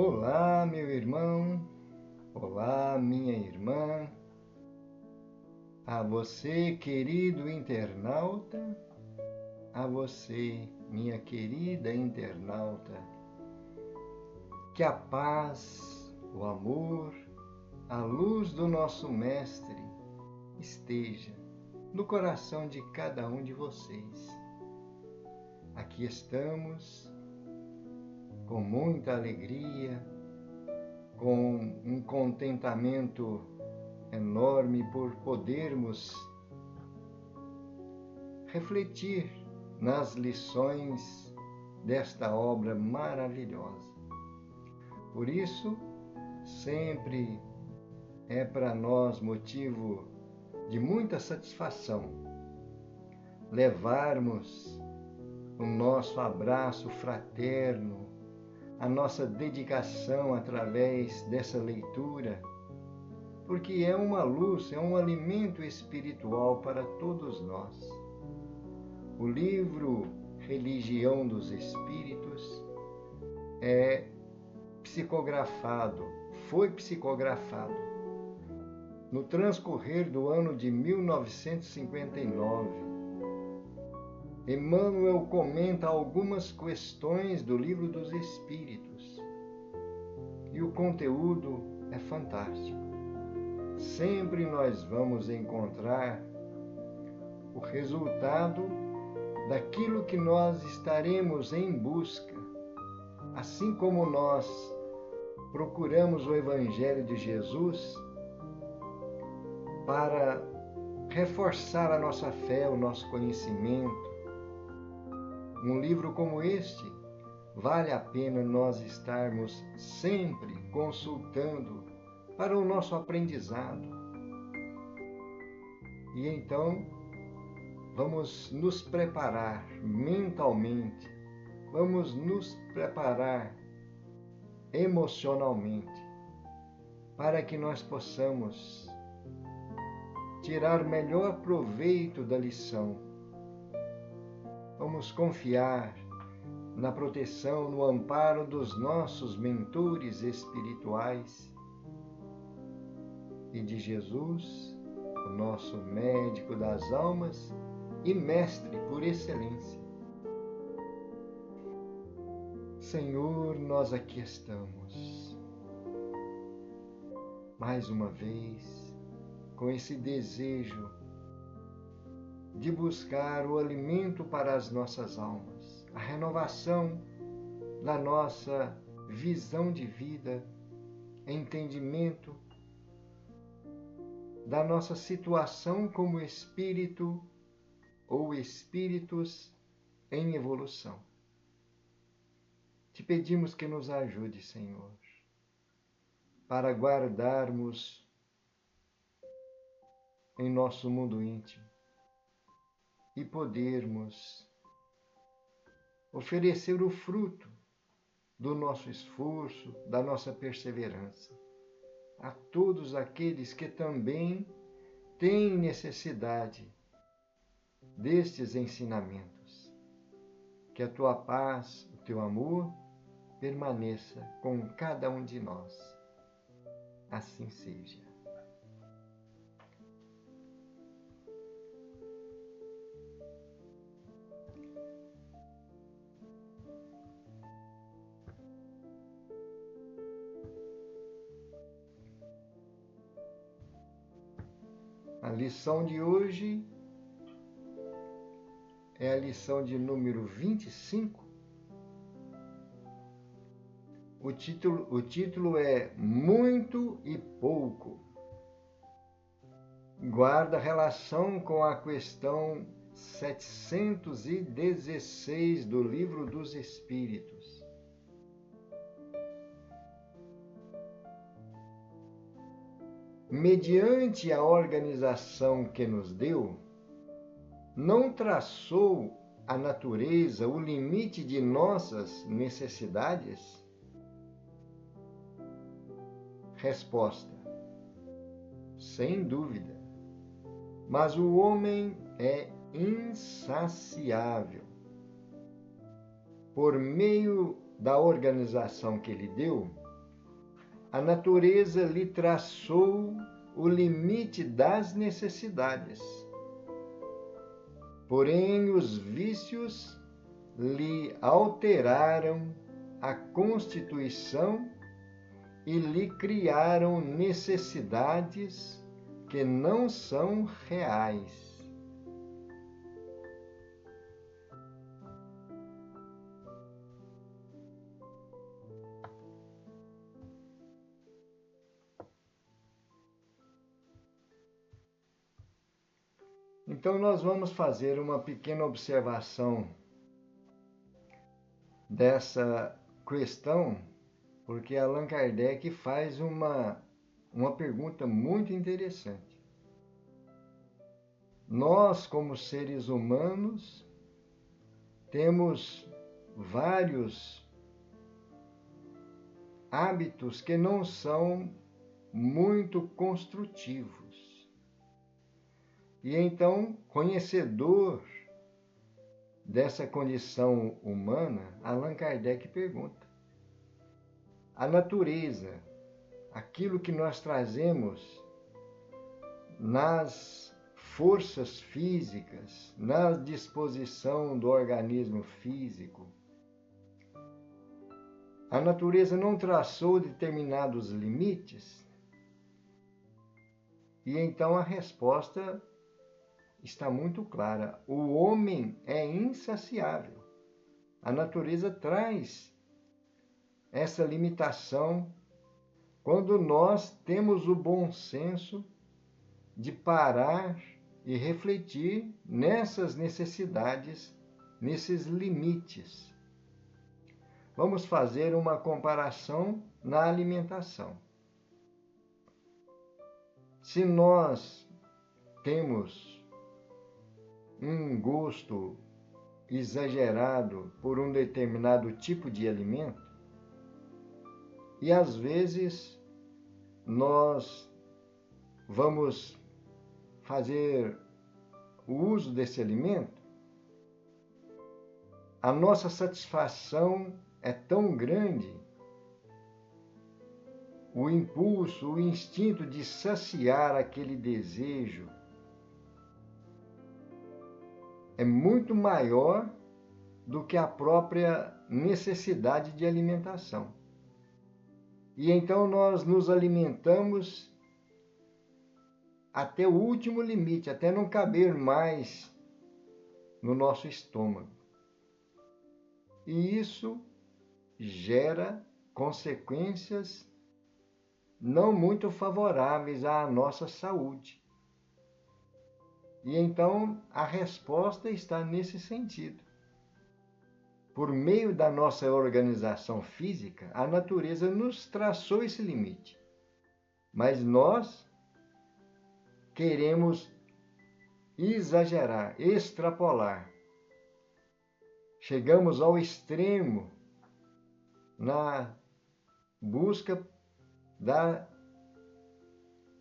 Olá, meu irmão, olá, minha irmã, a você, querido internauta, a você, minha querida internauta, que a paz, o amor, a luz do nosso Mestre esteja no coração de cada um de vocês. Aqui estamos com muita alegria, com um contentamento enorme por podermos refletir nas lições desta obra maravilhosa. Por isso, sempre é para nós motivo de muita satisfação levarmos o nosso abraço fraterno, a nossa dedicação através dessa leitura, porque é uma luz, é um alimento espiritual para todos nós. O livro Religião dos Espíritos foi psicografado no transcorrer do ano de 1959. Emmanuel comenta algumas questões do Livro dos Espíritos e o conteúdo é fantástico. Sempre nós vamos encontrar o resultado daquilo que nós estaremos em busca, assim como nós procuramos o Evangelho de Jesus para reforçar a nossa fé, o nosso conhecimento. Um livro como este, vale a pena nós estarmos sempre consultando para o nosso aprendizado. E então, vamos nos preparar mentalmente, vamos nos preparar emocionalmente, para que nós possamos tirar melhor proveito da lição. Vamos confiar na proteção, no amparo dos nossos mentores espirituais e de Jesus, o nosso médico das almas e mestre por excelência. Senhor, nós aqui estamos, mais uma vez, com esse desejo de buscar o alimento para as nossas almas, a renovação da nossa visão de vida, entendimento da nossa situação como espírito ou espíritos em evolução. Te pedimos que nos ajude, Senhor, para guardarmos em nosso mundo íntimo e podermos oferecer o fruto do nosso esforço, da nossa perseverança a todos aqueles que também têm necessidade destes ensinamentos. Que a tua paz, o teu amor permaneça com cada um de nós. Assim seja. A lição de hoje é a lição de número 25. O título é Muito e Pouco. Guarda relação com a questão 716 do Livro dos Espíritos. Mediante a organização que nos deu, não traçou a natureza o limite de nossas necessidades? Resposta: sem dúvida. Mas o homem é insaciável. Por meio da organização que ele deu, A natureza lhe traçou o limite das necessidades. Porém, os vícios lhe alteraram a constituição e lhe criaram necessidades que não são reais. Então, nós vamos fazer uma pequena observação dessa questão, porque Allan Kardec faz uma pergunta muito interessante. Nós, como seres humanos, temos vários hábitos que não são muito construtivos. E então, conhecedor dessa condição humana, Allan Kardec pergunta: a natureza, aquilo que nós trazemos nas forças físicas, na disposição do organismo físico, a natureza não traçou determinados limites? E então a resposta está muito clara. O homem é insaciável. A natureza traz essa limitação quando nós temos o bom senso de parar e refletir nessas necessidades, nesses limites. Vamos fazer uma comparação na alimentação. Se nós temos um gosto exagerado por um determinado tipo de alimento, e às vezes nós vamos fazer o uso desse alimento, a nossa satisfação é tão grande, o impulso, o instinto de saciar aquele desejo é muito maior do que a própria necessidade de alimentação. E então nós nos alimentamos até o último limite, até não caber mais no nosso estômago. E isso gera consequências não muito favoráveis à nossa saúde. E então a resposta está nesse sentido. Por meio da nossa organização física, a natureza nos traçou esse limite. Mas nós queremos exagerar, extrapolar. Chegamos ao extremo na busca da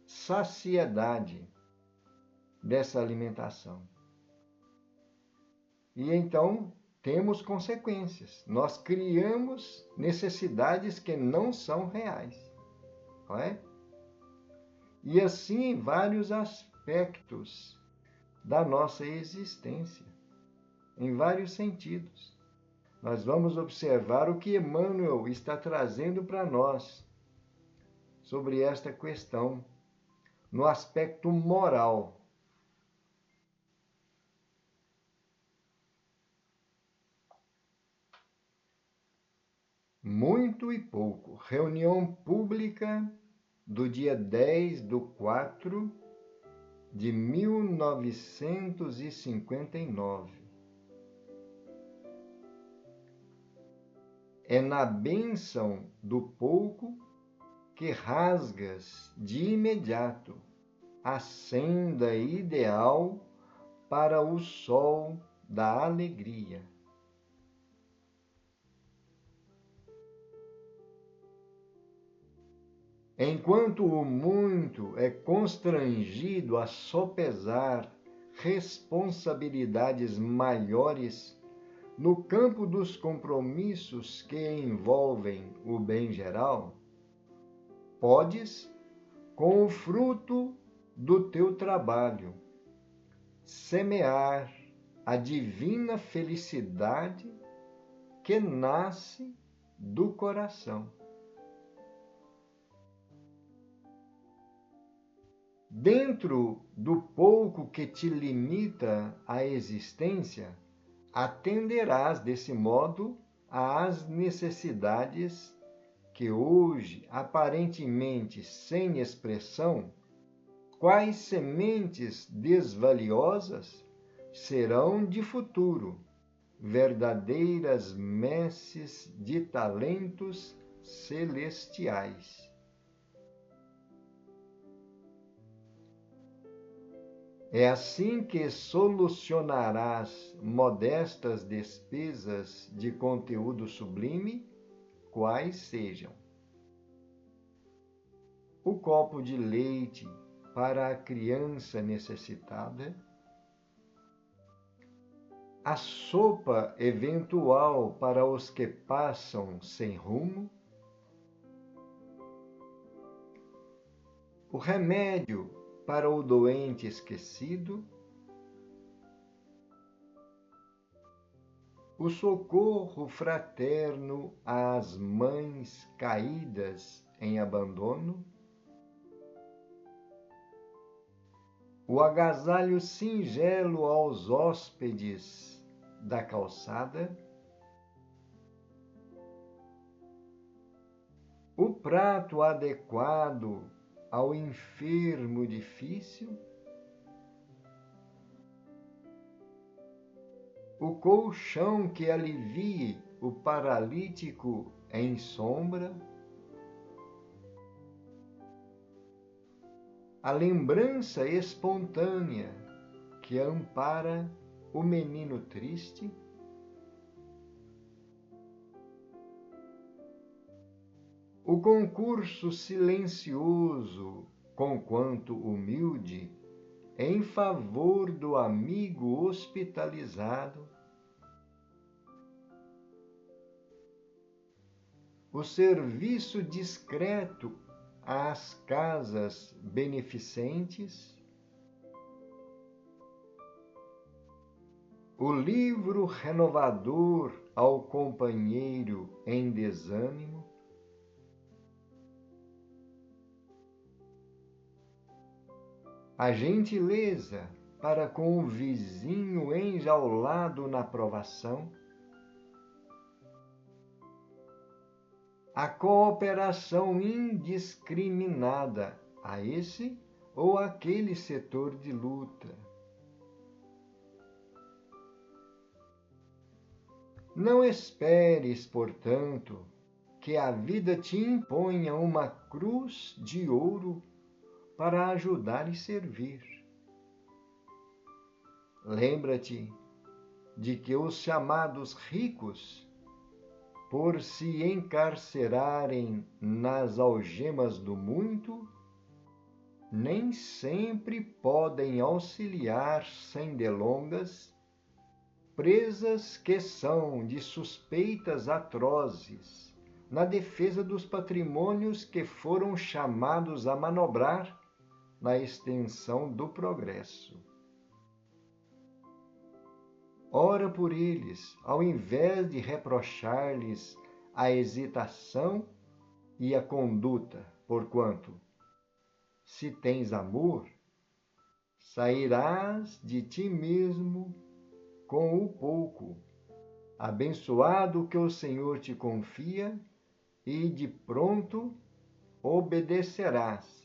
saciedade dessa alimentação. E então temos consequências. Nós criamos necessidades que não são reais. Não é? E assim em vários aspectos da nossa existência, em vários sentidos. Nós vamos observar o que Emmanuel está trazendo para nós sobre esta questão, no aspecto moral. Muito e pouco. Reunião pública do dia 10/4/1959. É na bênção do pouco que rasgas de imediato a senda ideal para o sol da alegria. Enquanto o muito é constrangido a sopesar responsabilidades maiores no campo dos compromissos que envolvem o bem geral, podes, com o fruto do teu trabalho, semear a divina felicidade que nasce do coração. Dentro do pouco que te limita a existência, atenderás desse modo às necessidades que hoje, aparentemente sem expressão, quais sementes desvaliosas, serão de futuro verdadeiras messes de talentos celestiais. É assim que solucionarás modestas despesas de conteúdo sublime, quais sejam: o copo de leite para a criança necessitada, a sopa eventual para os que passam sem rumo, o remédio para o doente esquecido, o socorro fraterno às mães caídas em abandono, o agasalho singelo aos hóspedes da calçada, o prato adequado ao enfermo difícil, o colchão que alivie o paralítico em sombra, a lembrança espontânea que ampara o menino triste, o concurso silencioso, conquanto humilde, em favor do amigo hospitalizado, o serviço discreto às casas beneficentes, o livro renovador ao companheiro em desânimo, a gentileza para com o vizinho enjaulado na provação, a cooperação indiscriminada a esse ou aquele setor de luta. Não esperes, portanto, que a vida te imponha uma cruz de ouro para ajudar e servir. Lembra-te de que os chamados ricos, por se encarcerarem nas algemas do muito, nem sempre podem auxiliar sem delongas presas que são de suspeitas atrozes na defesa dos patrimônios que foram chamados a manobrar na extensão do progresso. Ora por eles, ao invés de reprochar-lhes a hesitação e a conduta, porquanto, se tens amor, sairás de ti mesmo com o pouco, abençoado que o Senhor te confia, e de pronto obedecerás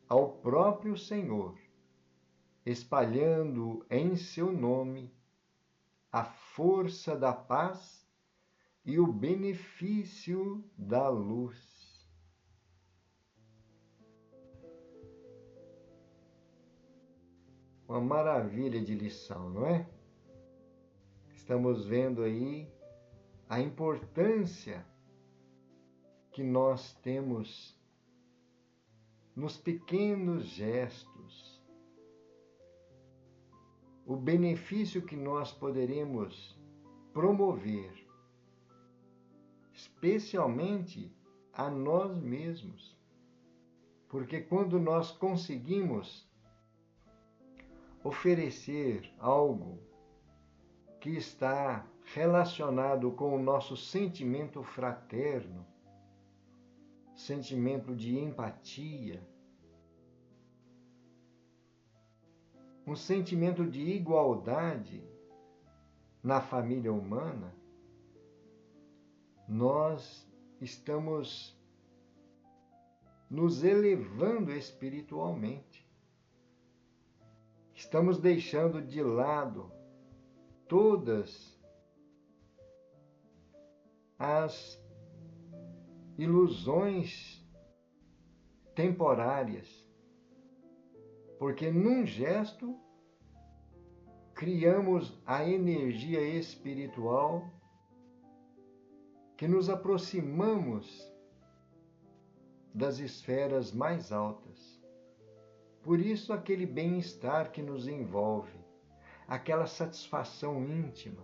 ao próprio Senhor, espalhando em seu nome a força da paz e o benefício da luz. Uma maravilha de lição, não é? Estamos vendo aí a importância que nós temos nos pequenos gestos, o benefício que nós poderemos promover, especialmente a nós mesmos, Porque quando nós conseguimos oferecer algo que está relacionado com o nosso sentimento fraterno, sentimento de empatia, um sentimento de igualdade na família humana, nós estamos nos elevando espiritualmente. Estamos deixando de lado todas as ilusões temporárias, porque num gesto criamos a energia espiritual que nos aproximamos das esferas mais altas. Por isso, aquele bem-estar que nos envolve, aquela satisfação íntima.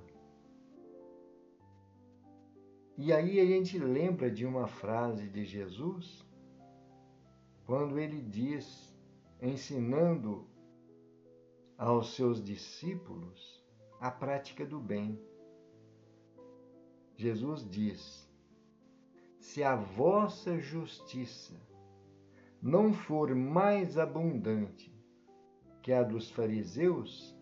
E aí a gente lembra de uma frase de Jesus, quando ele diz, ensinando aos seus discípulos a prática do bem. Jesus diz: se a vossa justiça não for mais abundante que a dos fariseus,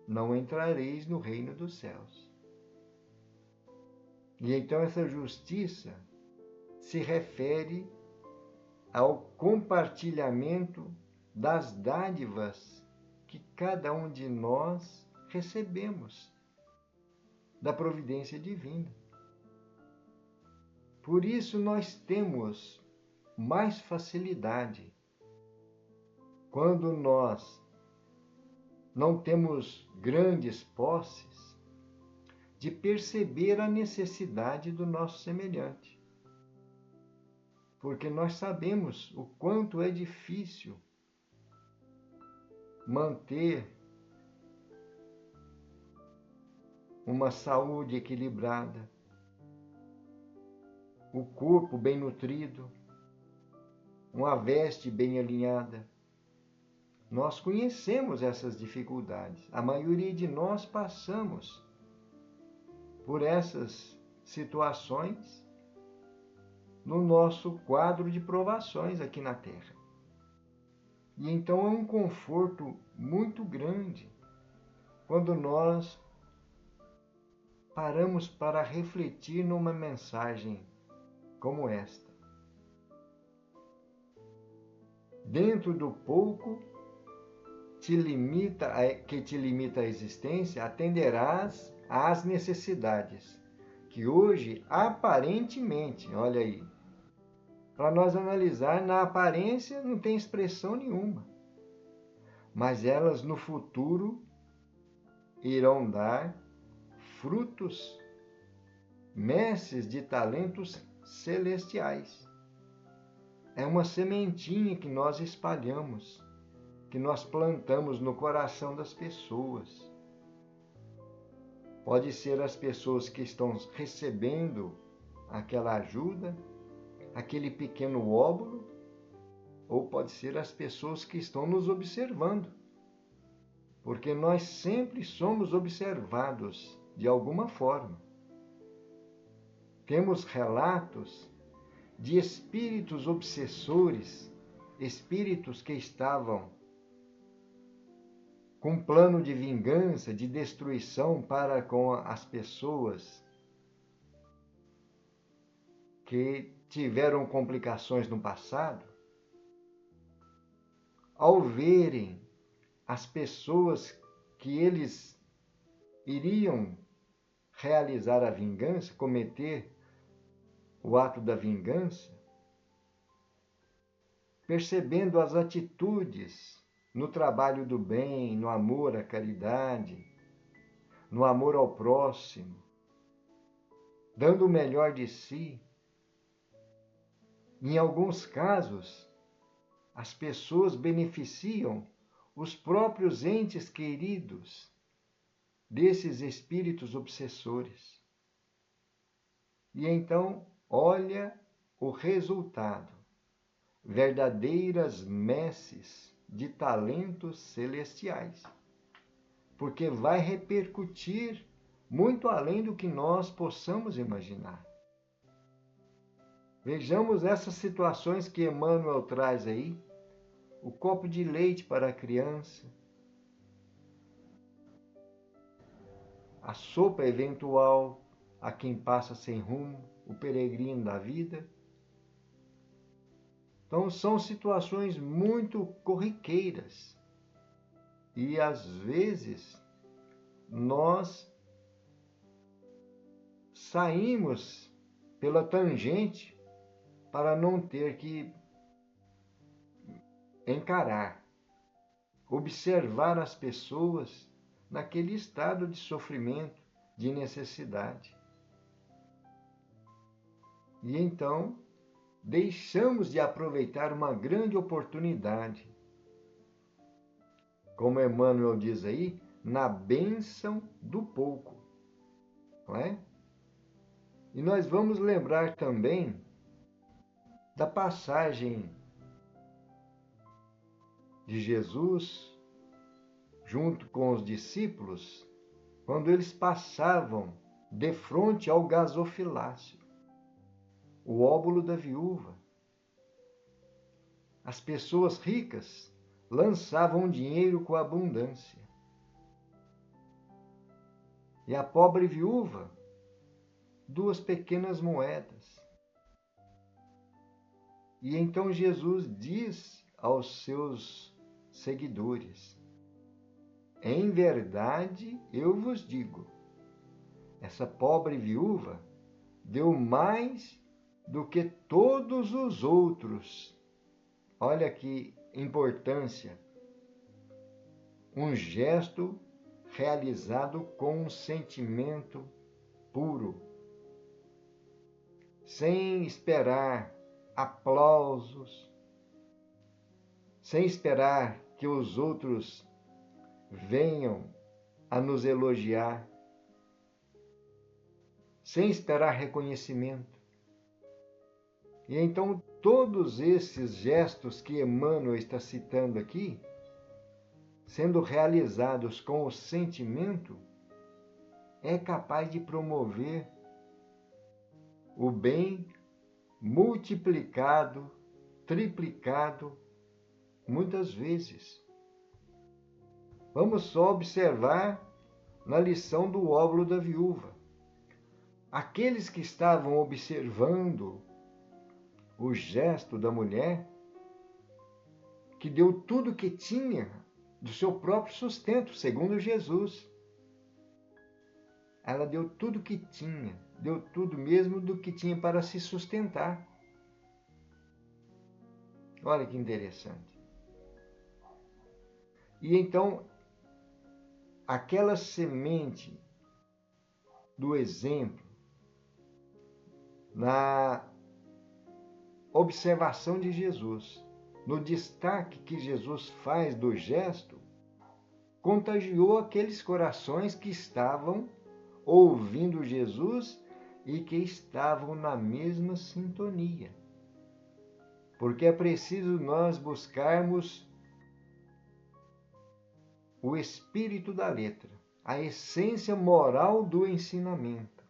não entrareis no reino dos céus. E então essa justiça se refere ao compartilhamento das dádivas que cada um de nós recebemos da providência divina. Por isso nós temos mais facilidade quando nós não temos grandes posses de perceber a necessidade do nosso semelhante. Porque nós sabemos o quanto é difícil manter uma saúde equilibrada, o corpo bem nutrido, uma veste bem alinhada. Nós conhecemos essas dificuldades. A maioria de nós passamos por essas situações no nosso quadro de provações aqui na Terra. E então é um conforto muito grande quando nós paramos para refletir numa mensagem como esta. Dentro do pouco que te limita a existência, atenderás às necessidades, que hoje, aparentemente, olha aí, para nós analisar, na aparência não tem expressão nenhuma, mas elas no futuro irão dar frutos, messes de talentos celestiais. É uma sementinha que nós espalhamos, que nós plantamos no coração das pessoas. Pode ser as pessoas que estão recebendo aquela ajuda, aquele pequeno óbolo, ou pode ser as pessoas que estão nos observando. Porque nós sempre somos observados de alguma forma. Temos relatos de espíritos obsessores, espíritos que estavam com um plano de vingança, de destruição para com as pessoas que tiveram complicações no passado, ao verem as pessoas que eles iriam realizar a vingança, cometer o ato da vingança, percebendo as atitudes no trabalho do bem, no amor à caridade, no amor ao próximo, dando o melhor de si. Em alguns casos, as pessoas beneficiam os próprios entes queridos desses espíritos obsessores. E então, olha o resultado. verdadeiras messes de talentos celestiais, porque vai repercutir muito além do que nós possamos imaginar. Vejamos essas situações que Emmanuel traz aí: o copo de leite para a criança, a sopa eventual a quem passa sem rumo, o peregrino da vida. Então, são situações muito corriqueiras e, às vezes, nós saímos pela tangente para não ter que encarar, observar as pessoas naquele estado de sofrimento, de necessidade. E então, deixamos de aproveitar uma grande oportunidade. Como Emmanuel diz aí, na bênção do pouco. Não é? E nós vamos lembrar também da passagem de Jesus junto com os discípulos, quando eles passavam de frente ao gasofilácio, o óbolo da viúva. As pessoas ricas lançavam dinheiro com abundância. E a pobre viúva, 2 pequenas moedas. E então Jesus diz aos seus seguidores: em verdade eu vos digo, essa pobre viúva deu mais do que todos os outros. Olha que importância. Um gesto realizado com um sentimento puro, sem esperar aplausos, sem esperar que os outros venham a nos elogiar, sem esperar reconhecimento. E então todos esses gestos que Emmanuel está citando aqui, sendo realizados com o sentimento, é capaz de promover o bem multiplicado, triplicado, muitas vezes. Vamos só observar na lição do óbolo da viúva. Aqueles que estavam observando o gesto da mulher, que deu tudo que tinha do seu próprio sustento, segundo Jesus. Ela deu tudo que tinha, deu tudo mesmo do que tinha para se sustentar. Olha que interessante. E então, aquela semente do exemplo, na observação de Jesus, no destaque que Jesus faz do gesto, contagiou aqueles corações que estavam ouvindo Jesus e que estavam na mesma sintonia. Porque é preciso nós buscarmos o espírito da letra, a essência moral do ensinamento.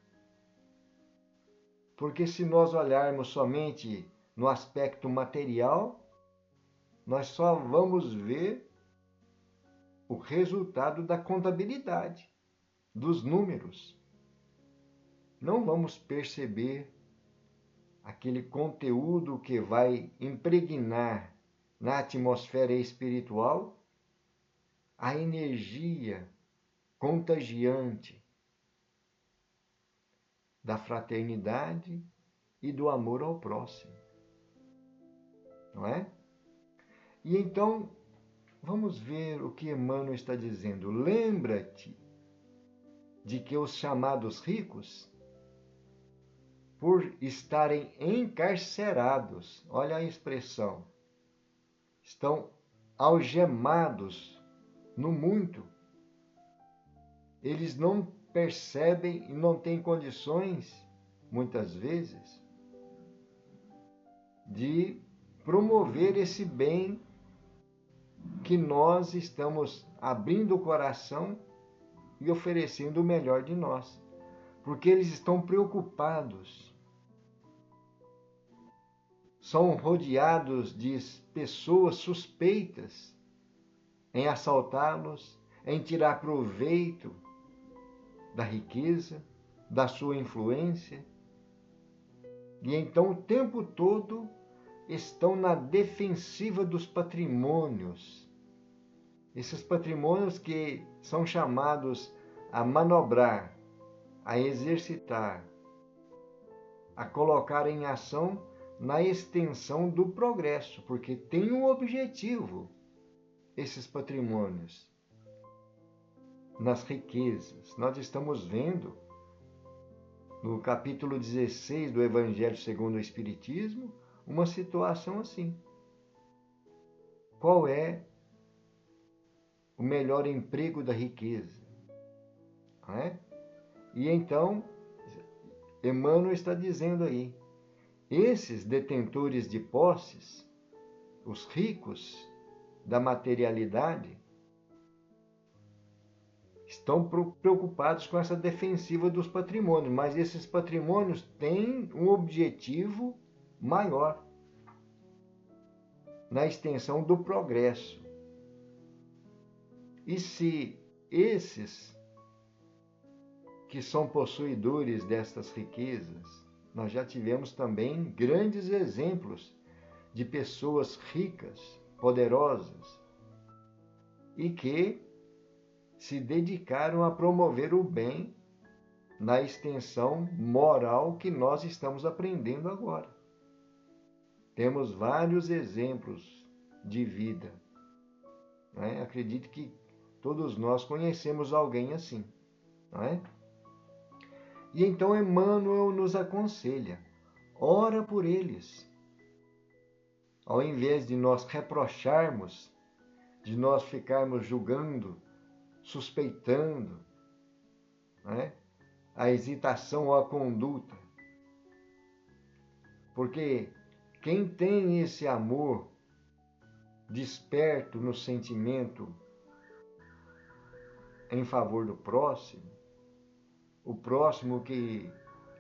Porque se nós olharmos somente no aspecto material, nós só vamos ver o resultado da contabilidade, dos números. Não vamos perceber aquele conteúdo que vai impregnar na atmosfera espiritual a energia contagiante da fraternidade e do amor ao próximo. Não é? E então, vamos ver o que Emmanuel está dizendo. Lembra-te de que os chamados ricos, por estarem encarcerados, olha a expressão, estão algemados no muito. Eles não percebem e não têm condições, muitas vezes, de promover esse bem que nós estamos abrindo o coração e oferecendo o melhor de nós. Porque eles estão preocupados. São rodeados de pessoas suspeitas em assaltá-los, em tirar proveito da riqueza, da sua influência. E então o tempo todo estão na defensiva dos patrimônios. Esses patrimônios que são chamados a manobrar, a exercitar, a colocar em ação na extensão do progresso, porque tem um objetivo esses patrimônios nas riquezas. Nós estamos vendo no capítulo 16 do Evangelho segundo o Espiritismo uma situação assim. Qual é o melhor emprego da riqueza? Não é? E então, Emmanuel está dizendo aí, esses detentores de posses, os ricos da materialidade, estão preocupados com essa defensiva dos patrimônios, mas esses patrimônios têm um objetivo maior na extensão do progresso. E se esses que são possuidores destas riquezas, nós já tivemos também grandes exemplos de pessoas ricas, poderosas, e que se dedicaram a promover o bem na extensão moral que nós estamos aprendendo agora. Temos vários exemplos de vida. Não é? Acredito que todos nós conhecemos alguém assim. Não é? E então Emmanuel nos aconselha, ora por eles. Ao invés de nós reprocharmos, de nós ficarmos julgando, suspeitando, né? A hesitação ou a conduta. Porque quem tem esse amor desperto no sentimento em favor do próximo, o próximo que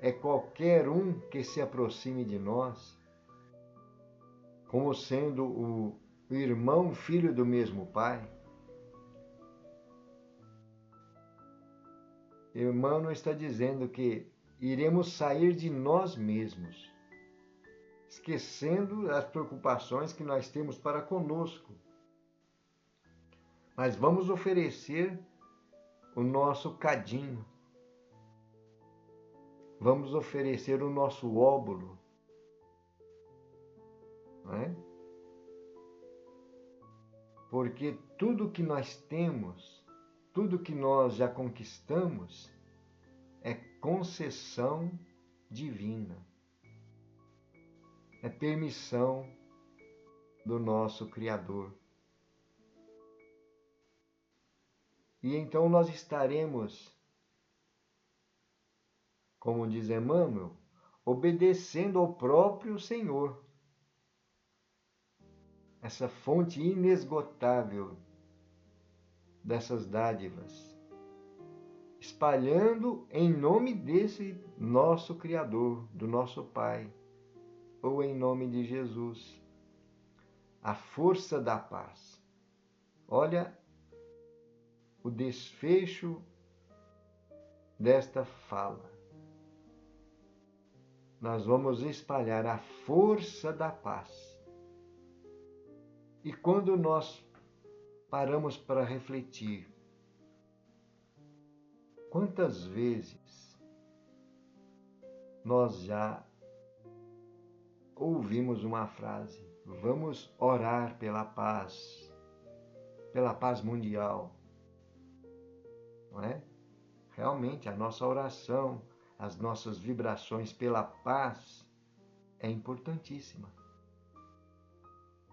é qualquer um que se aproxime de nós, como sendo o irmão, filho do mesmo pai, Emmanuel está dizendo que iremos sair de nós mesmos, esquecendo as preocupações que nós temos para conosco. Mas vamos oferecer o nosso cadinho, vamos oferecer o nosso óbolo, não é? Porque tudo que nós temos, tudo que nós já conquistamos é concessão divina, é permissão do nosso Criador. E então nós estaremos, como diz Emmanuel, obedecendo ao próprio Senhor, essa fonte inesgotável dessas dádivas, espalhando em nome desse nosso Criador, do nosso Pai, ou em nome de Jesus, a força da paz. Olha o desfecho desta fala. Nós vamos espalhar a força da paz. E quando nós paramos para refletir, quantas vezes nós já ouvimos uma frase, vamos orar pela paz mundial, não é? Realmente a nossa oração, as nossas vibrações pela paz é importantíssima.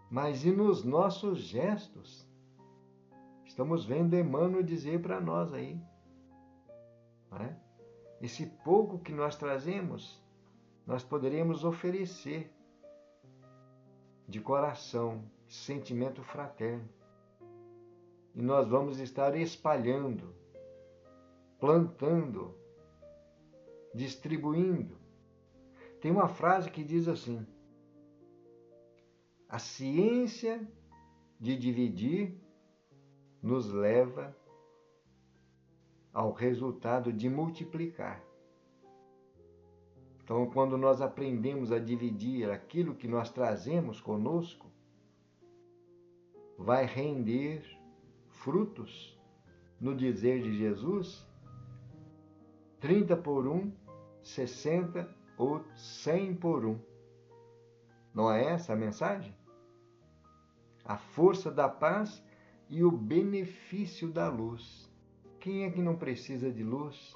Mas e nos nossos gestos? Estamos vendo Emmanuel dizer para nós aí, não é? Esse pouco que nós trazemos, nós poderíamos oferecer de coração, de sentimento fraterno. E nós vamos estar espalhando, plantando, distribuindo. Tem uma frase que diz assim: a ciência de dividir nos leva ao resultado de multiplicar. Então, quando nós aprendemos a dividir aquilo que nós trazemos conosco, vai render frutos, no dizer de Jesus, 30 por 1, 60 ou 100 por 1. Não é essa a mensagem? A força da paz e o benefício da luz. Quem é que não precisa de luz?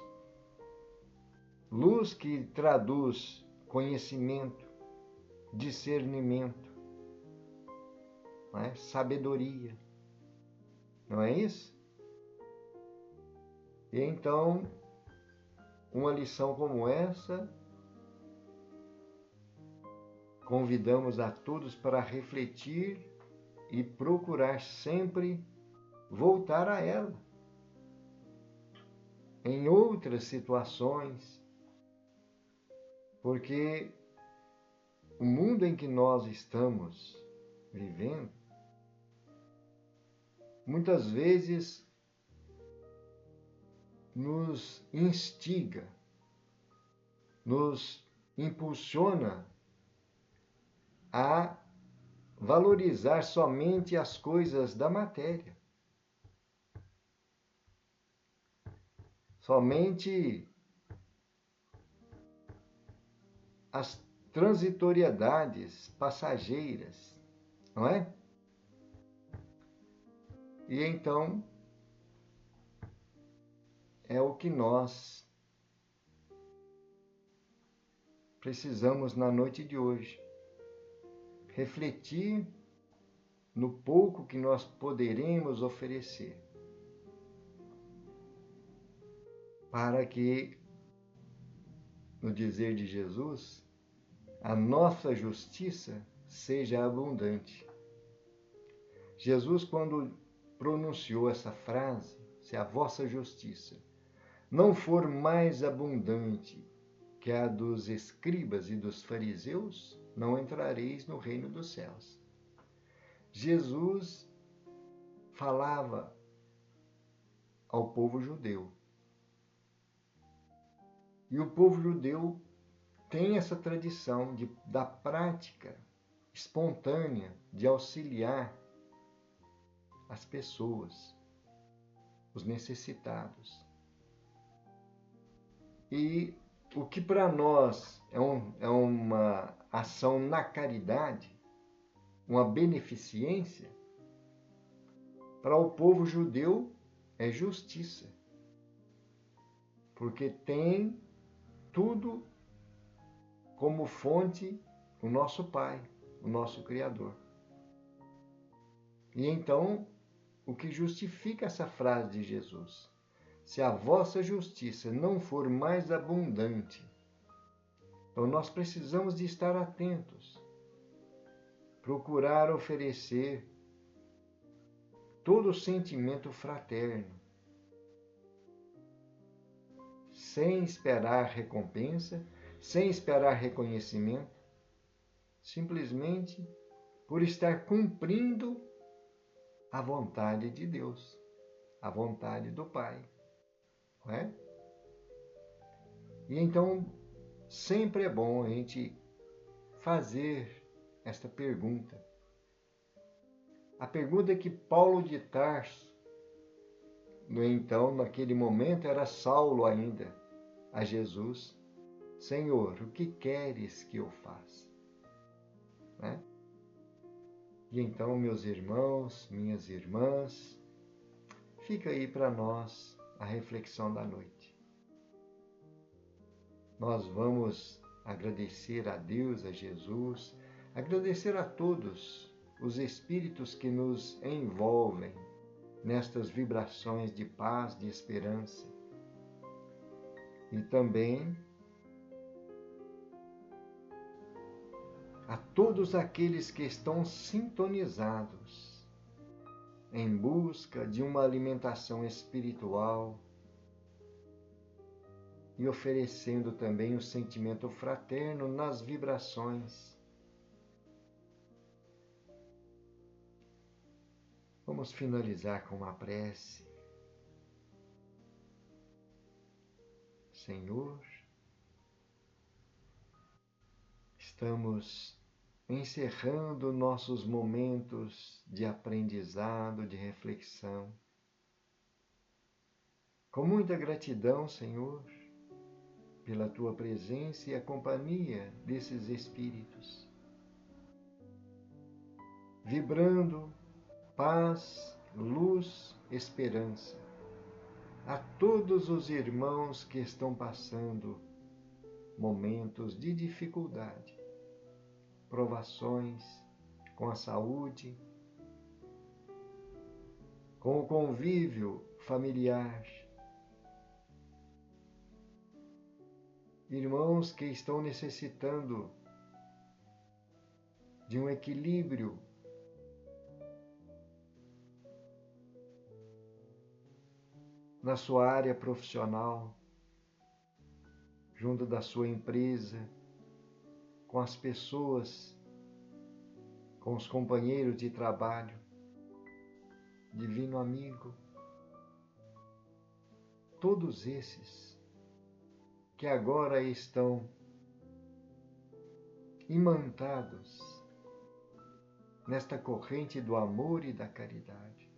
Luz que traduz conhecimento, discernimento, não é? Sabedoria. Não é isso? E então, uma lição como essa, convidamos a todos para refletir e procurar sempre voltar a ela. Em outras situações, porque o mundo em que nós estamos vivendo, muitas vezes nos instiga, nos impulsiona a valorizar somente as coisas da matéria. Somente as transitoriedades passageiras, não é? E então, é o que nós precisamos na noite de hoje. Refletir no pouco que nós poderemos oferecer, para que, no dizer de Jesus, a nossa justiça seja abundante. Jesus, quando pronunciou essa frase, se a vossa justiça não for mais abundante que a dos escribas e dos fariseus, não entrareis no reino dos céus. Jesus falava ao povo judeu. E o povo judeu tem essa tradição da prática espontânea de auxiliar as pessoas, os necessitados. E o que para nós é uma ação na caridade, uma beneficência, para o povo judeu é justiça. Porque tem tudo como fonte o nosso Pai, o nosso Criador. E então, o que justifica essa frase de Jesus? Se a vossa justiça não for mais abundante, então nós precisamos de estar atentos, procurar oferecer todo o sentimento fraterno, sem esperar recompensa, sem esperar reconhecimento, simplesmente por estar cumprindo a vontade de Deus, a vontade do Pai. Não é? E então, sempre é bom a gente fazer esta pergunta. A pergunta que Paulo de Tarso, naquele momento, era Saulo ainda, a Jesus: Senhor, o que queres que eu faça? Né? E então, meus irmãos, minhas irmãs, fica aí para nós a reflexão da noite. Nós vamos agradecer a Deus, a Jesus, agradecer a todos os espíritos que nos envolvem nestas vibrações de paz, de esperança. E também a todos aqueles que estão sintonizados em busca de uma alimentação espiritual e oferecendo também o sentimento fraterno nas vibrações. Vamos finalizar com uma prece. Senhor, estamos encerrando nossos momentos de aprendizado, de reflexão. Com muita gratidão, Senhor, pela Tua presença e a companhia desses Espíritos, vibrando paz, luz, esperança a todos os irmãos que estão passando momentos de dificuldade, provações com a saúde, com o convívio familiar. Irmãos que estão necessitando de um equilíbrio na sua área profissional, junto da sua empresa, com as pessoas, com os companheiros de trabalho. Divino amigo, todos esses que agora estão imantados nesta corrente do amor e da caridade,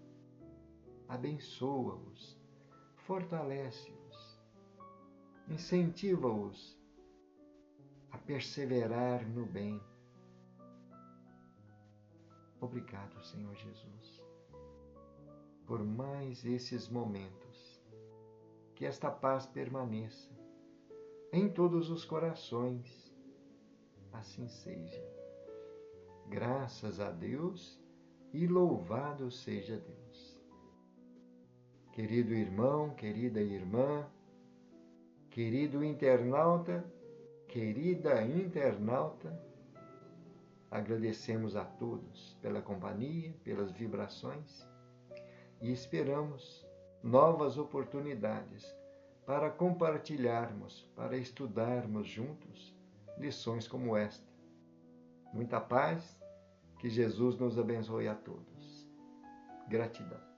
abençoa-os, fortalece-os, incentiva-os a perseverar no bem. Obrigado, Senhor Jesus, por mais esses momentos. Que esta paz permaneça em todos os corações. Assim seja. Graças a Deus e louvado seja Deus. Querido irmão, querida irmã, querido internauta, querida internauta, agradecemos a todos pela companhia, pelas vibrações e esperamos novas oportunidades para compartilharmos, para estudarmos juntos lições como esta. Muita paz, que Jesus nos abençoe a todos. Gratidão.